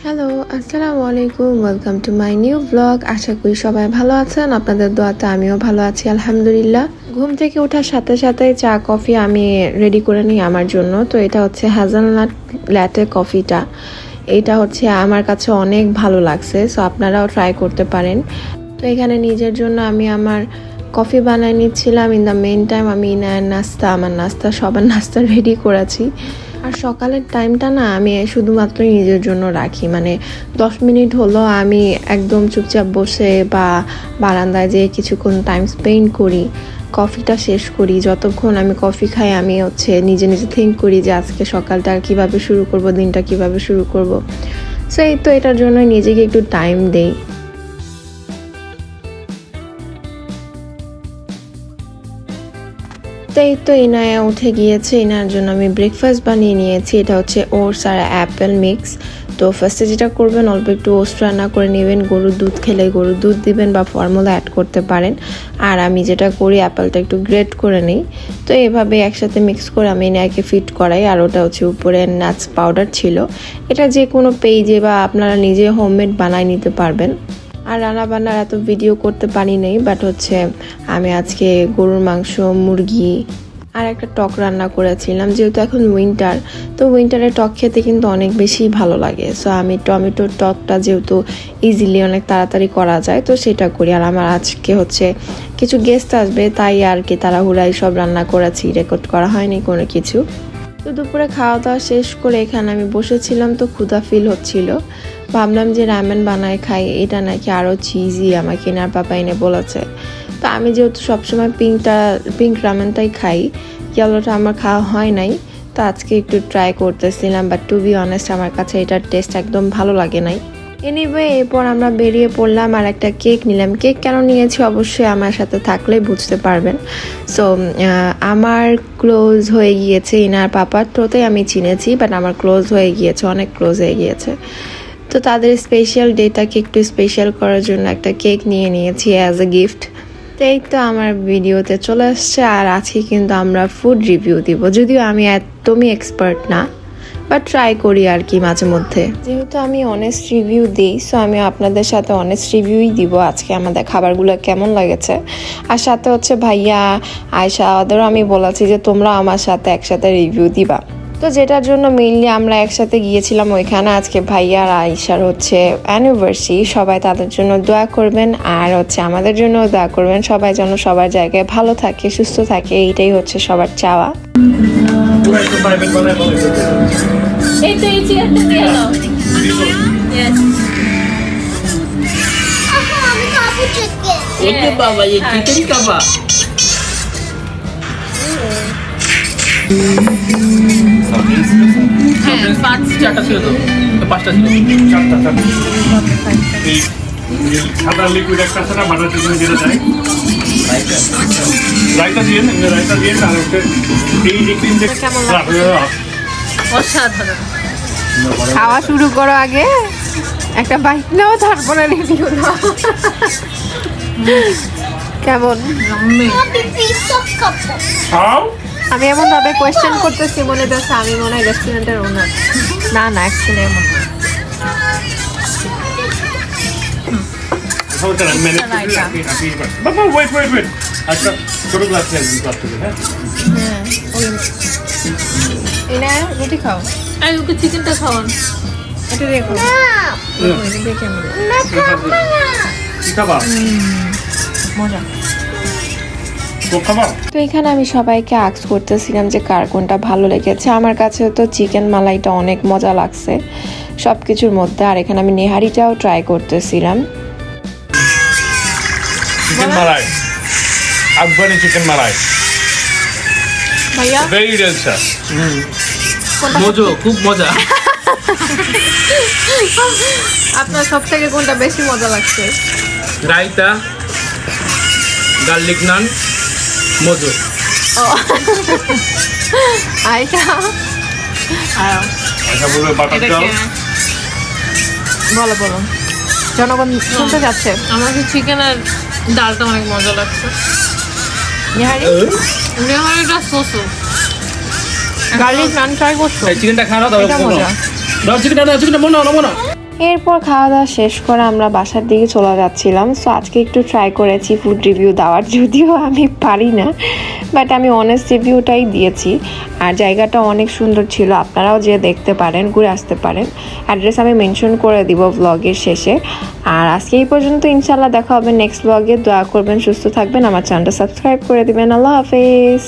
Hello, আসসালামু আলাইকুম। Welcome to my new blog. আশা করি সবাই ভালো আছেন। আপনাদের দোয়াতে আমিও ভালো আছি আলহামদুলিল্লাহ। ঘুম থেকে ওঠার সাথে সাথে চা কফি আমি রেডি করে নিই আমার জন্য। তো এটা হচ্ছে হ্যাজেলনাট ল্যাটে কফিটা। এটা হচ্ছে আমার কাছে অনেক ভালো লাগছে, সো আপনারাও ট্রাই করতে পারেন। তো এখানে নিজের জন্য আমি আমার কফি বানিয়ে নিচ্ছিলাম। ইন দ্য মেন টাইম আমি আমার নাস্তা সবার নাস্তা রেডি করেছি। আর সকালের টাইমটা না আমি শুধুমাত্র নিজের জন্য রাখি, মানে 10 মিনিট হলো আমি একদম চুপচাপ বসে বা বারান্দায় যেয়ে কিছুক্ষণ টাইম স্পেন্ড করি, কফিটা শেষ করি। যতক্ষণ আমি কফি খাই আমি হচ্ছে নিজে নিজে থিঙ্ক করি যে আজকে সকালটা কিভাবে শুরু করব, দিনটা কিভাবে শুরু করব। সো এই তো এটার জন্য নিজেকে একটু টাইম দেই। তাই তো ইনায়া উঠে গিয়েছে। ইনার জন্য আমি ব্রেকফাস্ট বানিয়ে নিয়েছি। এটা হচ্ছে ওটস আর অ্যাপেল মিক্স। তো ফার্স্টে যেটা করবেন, অল্প একটু ওটস রান্না করে নেবেন। গরুর দুধ খেলে গরুর দুধ দিবেন বা ফর্মুলা অ্যাড করতে পারেন। আর আমি যেটা করি, অ্যাপেলটা একটু গ্রেট করে নিই। তো এভাবে একসাথে মিক্স করে আমি ইনায়াকে ফিট করাই। আর ওটা হচ্ছে উপরে নাটস পাউডার ছিল। এটা যে কোনো পেজে বা আপনারা নিজে হোমমেড বানায় নিতে পারবেন। আর রান্নাবান্নার এত ভিডিও করতে পারি নাই, বাট হচ্ছে আমি আজকে গরুর মাংস, মুরগি আর একটা টক রান্না করেছিলাম। যেহেতু এখন উইন্টার, তো উইন্টারে টক খেতে কিন্তু অনেক বেশি ভালো লাগে। সো আমি টমেটোর টকটা যেহেতু ইজিলি অনেক তাড়াতাড়ি করা যায়, তো সেটা করি। আর আমার আজকে হচ্ছে কিছু গেস্ট আসবে, তাই আর কি তাড়াহুড়াই সব রান্না করেছি, রেকর্ড করা হয়নি কোনো কিছু। তো দুপুরে খাওয়া দাওয়া শেষ করে এখানে আমি বসেছিলাম, তো ক্ষুধা ফিল হচ্ছিল। ভাবলাম যে রামেন বানায় খাই, এটা নাকি আরও চিজি আমাকে এনার পাপা এনে বলেছে। তো আমি যেহেতু সবসময় পিঙ্ক রামেনটাই খাই, ইয়েলোটা আমার খাওয়া হয় নাই, তো আজকে একটু ট্রাই করতেছিলাম। বাট টু বি অনেস্ট আমার কাছে এটার টেস্ট একদম ভালো লাগে নাই। এনিওয়ে এরপর আমরা বেরিয়ে পড়লাম আর একটা কেক নিলাম। কেক কেন নিয়েছি অবশ্যই আমার সাথে থাকলেই বুঝতে পারবেন। সো আমার ক্লোজ হয়ে গিয়েছে ইনার পাপার থ্রোতেই আমি চিনেছি, বাট আমার ক্লোজ হয়ে গিয়েছে, অনেক ক্লোজ হয়ে গিয়েছে। তো তাদের স্পেশাল ডেটাকে একটু স্পেশাল করার জন্য একটা কেক নিয়ে নিয়েছি অ্যাজ এ গিফট। তো এই তো আমার ভিডিওতে চলে আসছে। আর আজকে কিন্তু আমরা ফুড রিভিউ দিব, যদিও আমি একদমই এক্সপার্ট না, বাট ট্রাই করি আর কি মাঝে মধ্যে। যেহেতু আমি অনেস্ট রিভিউ দিই, সো আমি আপনাদের সাথে অনেস্ট রিভিউই দিব আজকে আমাদের খাবারগুলো কেমন লাগেছে। আর সাথে হচ্ছে ভাইয়া, আয়শা, ওদেরও আমি বলেছি যে তোমরা আমার সাথে একসাথে রিভিউ দিবা। তো যেটার জন্য মেইনলি আমরা একসাথে গিয়েছিলাম ওইখানে। আজকে ভাইয়া আর আয়শার হচ্ছে অ্যানিভার্সারি, সবাই তাদের জন্য দোয়া করবেন আর হচ্ছে আমাদের জন্য দোয়া করবেন। সবাই যেন সবার জায়গায় ভালো থাকে, সুস্থ থাকে, এইটাই হচ্ছে সবার চাওয়া। এই চেয়ারটা দিয়ে দাও। Yes. আমি খাবো চিকেন। ওকে বাবা, এই চিকেন কাবা। হ্যাঁ, চারটা ছিল তো, পাঁচটা ছিল। চারটা এই সাদা লিকুইড একটা আছে না, বাটার চিকেন যেটা যায়, রায়তা দিয়ে আর হচ্ছে এই লিকুইড অসাধারণ। খাওয়া শুরু করো, আগে একটা বাইক নাও, তারপরে রিভিউ নাও। কেমন? Yummy. আমি পিৎজা খাবো। খাও। আমি এমন ভাবে কোয়েশ্চেন করতেছি মনে হচ্ছে আমি মনে হয় রেস্টুরেন্টের ওনার। না না, অ্যাকচুয়ালি এমন না। বাবা ওয়েট আচ্ছা, ছোট গ্লাস থেকে, হ্যাঁ এনে রুটি খাও, এই ওকে চিকেনটা খাওয়ান। এটা দেখো, না, এটা দিয়ে কেমন না খাবো না। কি খাবা? মজা। খাবা? তো এখানে আমি সবাইকে আস্ক করতেছিলাম যে কার কোনটা ভালো লেগেছে। আমার কাছে তো চিকেন মালাইটা অনেক মজা লাগছে সব কিছুর মধ্যে। আর এখানে আমি নেহারিটাও ট্রাই করতেছিলাম। চিকেন মালাই, আফগানি চিকেন মালাই, ভাইয়া ভেরি ডেলিশিয়াস। মজো, খুব মজা। আপনার সব থেকে কোনটা বেশি মজা লাগছে? রায়তা, গার্লিক নান, মজো। আয়শা আচ্ছা বলবে বাটার এটা চাও। কি? বলো বলো, জনগণ শুনতে যাচ্ছে। আমার কি চিকেন আর ডালটা অনেক মজা লাগছে। নেহারি নেহারিটা সোসো। গার্লিক নান ট্রাই করছো? এই চিকেনটা খাও, দাও এটা মজা। দাও চিকেনটা, দাও চিকেনটা, মনে নাও না। এরপর খাওয়া দাওয়া শেষ করে আমরা বাসার দিকে চলে যাচ্ছিলাম। সো আজকে একটু ট্রাই করেছি ফুড রিভিউ দেওয়ার, যদিও আমি পারি না, বাট আমি অনেস্ট রিভিউটাই দিয়েছি। আর জায়গাটা অনেক সুন্দর ছিল, আপনারাও যে দেখতে পারেন, ঘুরে আসতে পারেন। অ্যাড্রেস আমি মেনশন করে দিব ব্লগের শেষে। আর আজকে এই পর্যন্ত, ইনশাল্লাহ দেখা হবে নেক্সট ব্লগে। দোয়া করবেন, সুস্থ থাকবেন, আমার চ্যানেলটা সাবস্ক্রাইব করে দিবেন। আল্লাহ হাফেজ।